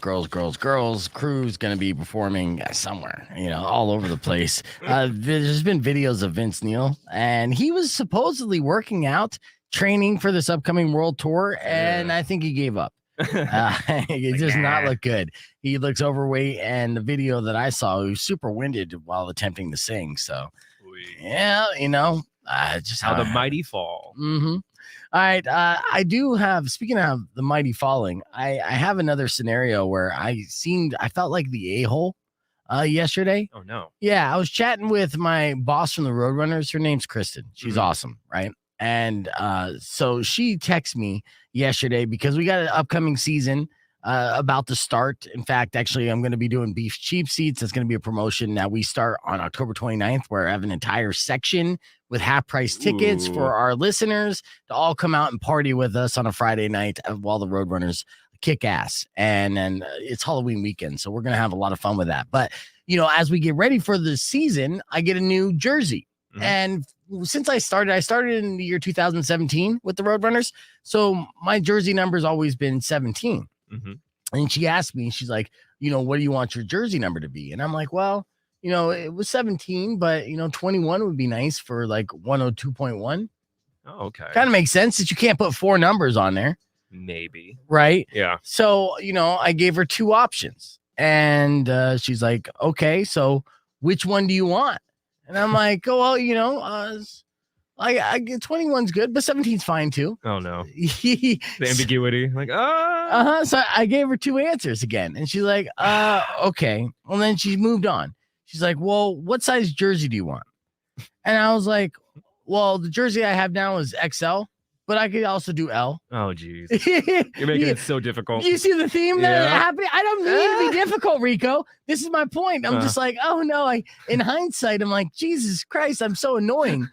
girls crew's going to be performing somewhere, all over the place. There's been videos of Vince Neil, and he was supposedly working out, training for this upcoming world tour, and I think he gave up. It does not look good. He looks overweight, and the video that I saw, he was super winded while attempting to sing. So, just how the mighty fall. Mm-hmm. All right. I do have, speaking of the mighty falling, I have another scenario where I felt like the a-hole yesterday. Oh, no. Yeah. I was chatting with my boss from the Roadrunners. Her name's Kristen. She's awesome. Right. And so she texted me yesterday because we got an upcoming season about to start. In fact, actually, I'm going to be doing Beef Cheap Seats. It's going to be a promotion. Now we start on October 29th, where I have an entire section with half price tickets for our listeners to all come out and party with us on a Friday night while the Roadrunners kick ass. And then it's Halloween weekend, so we're going to have a lot of fun with that. But, as we get ready for the season, I get a new jersey. And since I started in the year 2017 with the Roadrunners. So my jersey number has always been 17. And she asked me, she's like, what do you want your jersey number to be? And I'm like, well, it was 17, but 21 would be nice for like 102.1. Oh, okay. Kind of makes sense that you can't put 4 numbers on there. Maybe. Right? Yeah. So, I gave her 2 options. And she's like, okay, so which one do you want? And I'm like, oh, well, I get 21's good, but 17's fine too. Oh no. The ambiguity. Like, So I gave her 2 answers again. And she's like, okay. Well, then she moved on. She's like, well, what size jersey do you want? And I was like, well, the jersey I have now is XL, but I could also do L. Oh, geez. You're making it so difficult. You see the theme that happening? I don't mean to be difficult, Rico. This is my point. I'm just like, oh no. In hindsight, I'm like, Jesus Christ, I'm so annoying.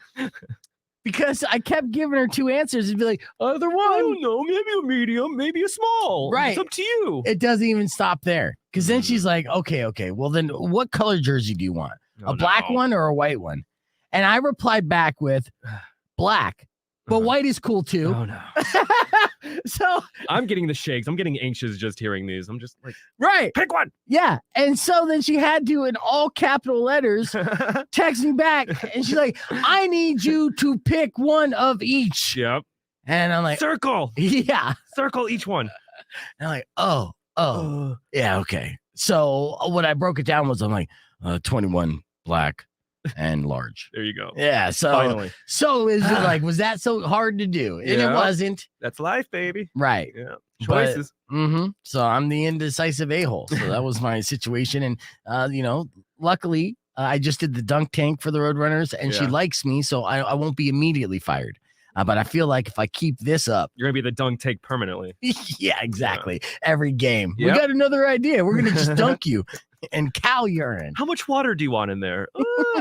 Because I kept giving her 2 answers and be like, either one. I don't know, maybe a medium, maybe a small. Right. It's up to you. It doesn't even stop there. Because then she's like, okay. Well, then what color jersey do you want? A black one or a white one? And I replied back with black, but white is cool too. Oh, no. So I'm getting the shakes. I'm getting anxious just hearing these. I'm just like, right. Pick one. Yeah. And so then she had to, in all capital letters, text me back. And she's like, I need you to pick one of each. Yep. And I'm like, circle. Yeah. Circle each one. And I'm like, oh, yeah, okay. So what I broke it down was, I'm like, 21 black and large. There you go. Yeah. So finally. So is it like, was that so hard to do? And it wasn't. That's life, baby. Right. Yeah. Choices. So I'm the indecisive a-hole. So that was my situation. And, luckily I just did the dunk tank for the Roadrunners and she likes me. So I won't be immediately fired. But I feel like if I keep this up, you're going to be the dunk tank permanently. Yeah, exactly. Yeah. Every game. Yep. We got another idea. We're going to just dunk you and cow urine. How much water do you want in there?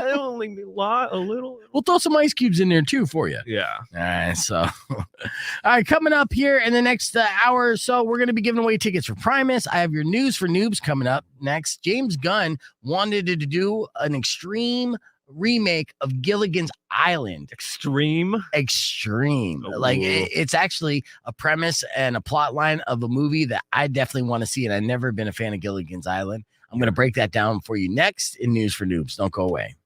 Only a lot, a little. We'll throw some ice cubes in there too for you. Yeah. All right. So, all right. Coming up here in the next hour or so, we're going to be giving away tickets for Primus. I have your news for noobs coming up next. James Gunn wanted to do an extreme remake of Gilligan's Island. Extreme. Oh, like it's actually a premise and a plot line of a movie that I definitely want to see, and I've never been a fan of Gilligan's Island. I'm going to break that down for you next in News for Noobs. Don't go away.